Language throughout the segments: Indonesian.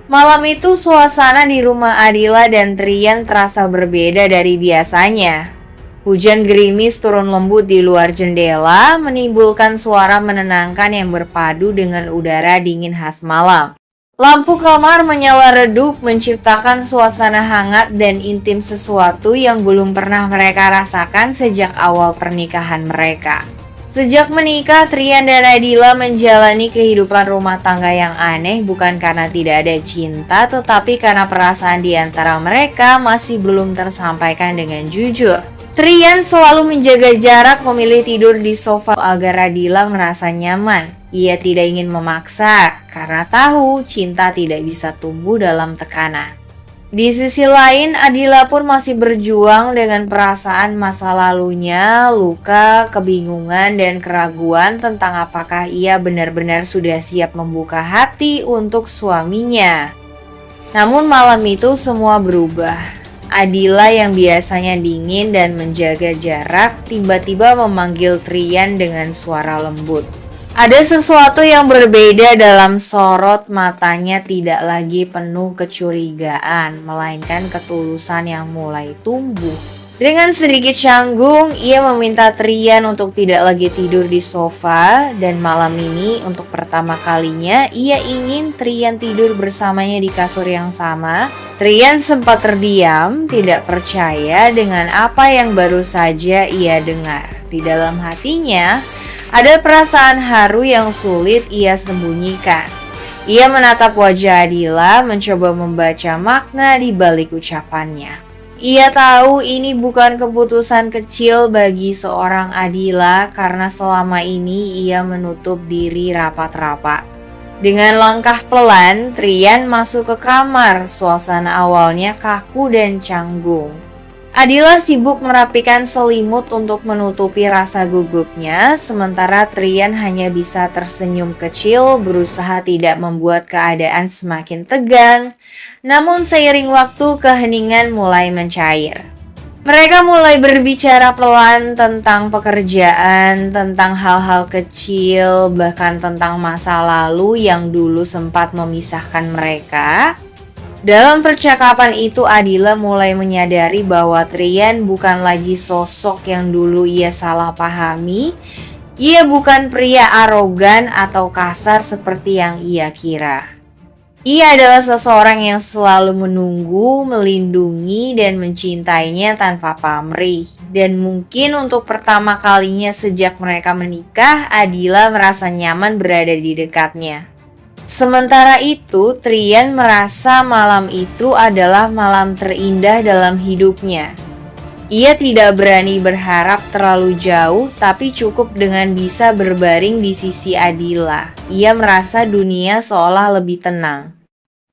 Malam itu suasana di rumah Adila dan Trian terasa berbeda dari biasanya. Hujan gerimis turun lembut di luar jendela, menimbulkan suara menenangkan yang berpadu dengan udara dingin khas malam. Lampu kamar menyala redup, menciptakan suasana hangat dan intim, sesuatu yang belum pernah mereka rasakan sejak awal pernikahan mereka. Sejak menikah, Trian dan Adila menjalani kehidupan rumah tangga yang aneh, bukan karena tidak ada cinta, tetapi karena perasaan di antara mereka masih belum tersampaikan dengan jujur. Trian selalu menjaga jarak, memilih tidur di sofa agar Adila merasa nyaman. Ia tidak ingin memaksa, karena tahu cinta tidak bisa tumbuh dalam tekanan. Di sisi lain, Adila pun masih berjuang dengan perasaan masa lalunya, luka, kebingungan, dan keraguan tentang apakah ia benar-benar sudah siap membuka hati untuk suaminya. Namun malam itu semua berubah. Adila yang biasanya dingin dan menjaga jarak, tiba-tiba memanggil Trian dengan suara lembut. Ada sesuatu yang berbeda dalam sorot matanya, tidak lagi penuh kecurigaan, melainkan ketulusan yang mulai tumbuh. Dengan sedikit canggung, ia meminta Trian untuk tidak lagi tidur di sofa, dan malam ini untuk pertama kalinya ia ingin Trian tidur bersamanya di kasur yang sama. Trian sempat terdiam, tidak percaya dengan apa yang baru saja ia dengar. Di dalam hatinya, ada perasaan haru yang sulit ia sembunyikan. Ia menatap wajah Adila, mencoba membaca makna di balik ucapannya. Ia tahu ini bukan keputusan kecil bagi seorang Adila, karena selama ini ia menutup diri rapat-rapat. Dengan langkah pelan, Trian masuk ke kamar. Suasana awalnya kaku dan canggung. Adila sibuk merapikan selimut untuk menutupi rasa gugupnya, sementara Trian hanya bisa tersenyum kecil, berusaha tidak membuat keadaan semakin tegang. Namun seiring waktu, keheningan mulai mencair. Mereka mulai berbicara pelan tentang pekerjaan, tentang hal-hal kecil, bahkan tentang masa lalu yang dulu sempat memisahkan mereka. Dalam percakapan itu, Adila mulai menyadari bahwa Trian bukan lagi sosok yang dulu ia salah pahami. Ia bukan pria arogan atau kasar seperti yang ia kira. Ia adalah seseorang yang selalu menunggu, melindungi, dan mencintainya tanpa pamrih. Dan mungkin untuk pertama kalinya sejak mereka menikah, Adila merasa nyaman berada di dekatnya. Sementara itu, Trian merasa malam itu adalah malam terindah dalam hidupnya. Ia tidak berani berharap terlalu jauh, tapi cukup dengan bisa berbaring di sisi Adila. Ia merasa dunia seolah lebih tenang.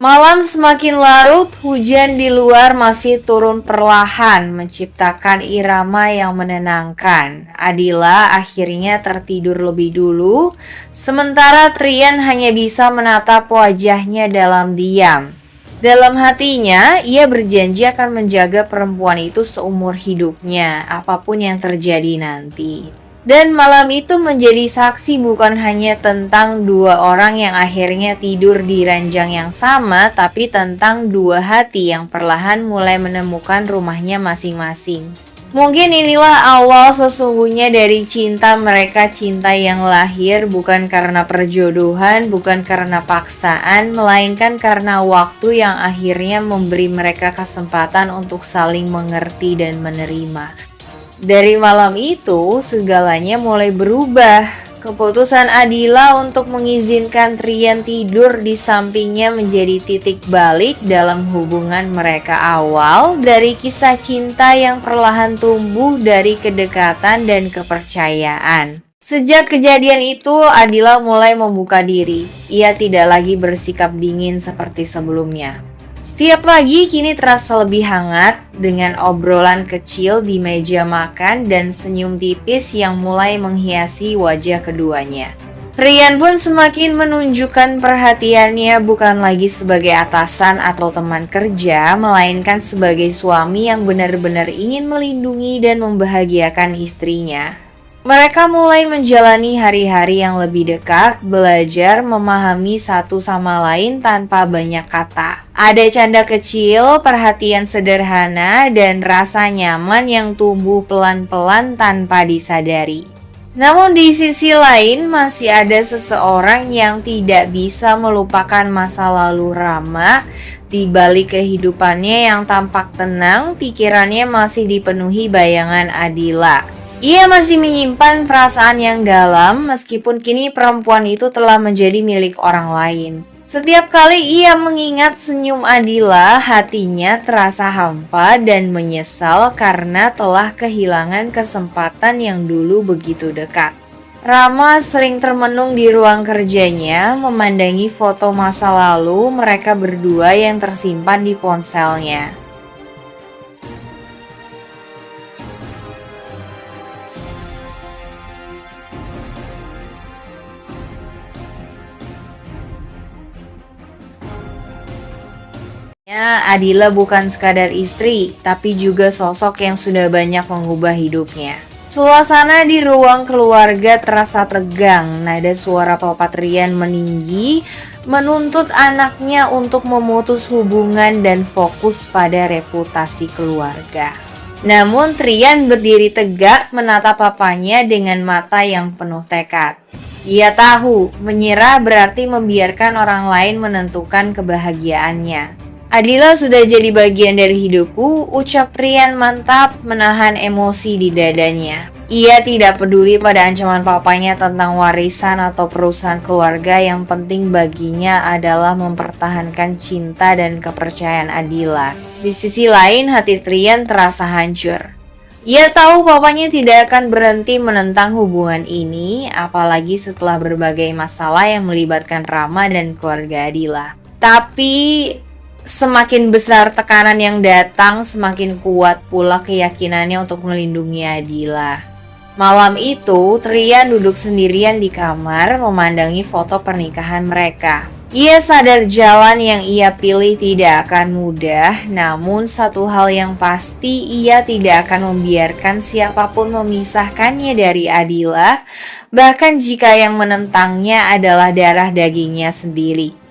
Malam semakin larut, hujan di luar masih turun perlahan, menciptakan irama yang menenangkan. Adila akhirnya tertidur lebih dulu, sementara Trian hanya bisa menatap wajahnya dalam diam. Dalam hatinya, ia berjanji akan menjaga perempuan itu seumur hidupnya, apapun yang terjadi nanti. Dan malam itu menjadi saksi bukan hanya tentang dua orang yang akhirnya tidur di ranjang yang sama, tapi tentang dua hati yang perlahan mulai menemukan rumahnya masing-masing. Mungkin inilah awal sesungguhnya dari cinta mereka, cinta yang lahir bukan karena perjodohan, bukan karena paksaan, melainkan karena waktu yang akhirnya memberi mereka kesempatan untuk saling mengerti dan menerima. Dari malam itu, segalanya mulai berubah. Keputusan Adila untuk mengizinkan Trian tidur di sampingnya menjadi titik balik dalam hubungan mereka awal, dari kisah cinta yang perlahan tumbuh dari kedekatan dan kepercayaan. Sejak kejadian itu, Adila mulai membuka diri. Ia tidak lagi bersikap dingin seperti sebelumnya. Setiap pagi kini terasa lebih hangat, dengan obrolan kecil di meja makan dan senyum tipis yang mulai menghiasi wajah keduanya. Trian pun semakin menunjukkan perhatiannya, bukan lagi sebagai atasan atau teman kerja, melainkan sebagai suami yang benar-benar ingin melindungi dan membahagiakan istrinya. Mereka mulai menjalani hari-hari yang lebih dekat, belajar memahami satu sama lain tanpa banyak kata. Ada canda kecil, perhatian sederhana, dan rasa nyaman yang tumbuh pelan-pelan tanpa disadari. Namun di sisi lain masih ada seseorang yang tidak bisa melupakan masa lalu Rama. Di balik kehidupannya yang tampak tenang, pikirannya masih dipenuhi bayangan Adila. Ia masih menyimpan perasaan yang dalam meskipun kini perempuan itu telah menjadi milik orang lain. Setiap kali ia mengingat senyum Adila, hatinya terasa hampa dan menyesal karena telah kehilangan kesempatan yang dulu begitu dekat. Rama sering termenung di ruang kerjanya, memandangi foto masa lalu mereka berdua yang tersimpan di ponselnya. Adila bukan sekadar istri, tapi juga sosok yang sudah banyak mengubah hidupnya. Suasana di ruang keluarga terasa tegang, nada suara Papa Trian meninggi, menuntut anaknya untuk memutus hubungan dan fokus pada reputasi keluarga. Namun Trian berdiri tegak menatap papanya dengan mata yang penuh tekad. Ia tahu, menyerah berarti membiarkan orang lain menentukan kebahagiaannya. Adila sudah jadi bagian dari hidupku, ucap Trian mantap menahan emosi di dadanya. Ia tidak peduli pada ancaman papanya tentang warisan atau perusahaan keluarga, yang penting baginya adalah mempertahankan cinta dan kepercayaan Adila. Di sisi lain, hati Trian terasa hancur. Ia tahu papanya tidak akan berhenti menentang hubungan ini, apalagi setelah berbagai masalah yang melibatkan Rama dan keluarga Adila. Tapi semakin besar tekanan yang datang, semakin kuat pula keyakinannya untuk melindungi Adila. Malam itu, Trian duduk sendirian di kamar memandangi foto pernikahan mereka. Ia sadar jalan yang ia pilih tidak akan mudah, namun satu hal yang pasti, ia tidak akan membiarkan siapapun memisahkannya dari Adila, bahkan jika yang menentangnya adalah darah dagingnya sendiri.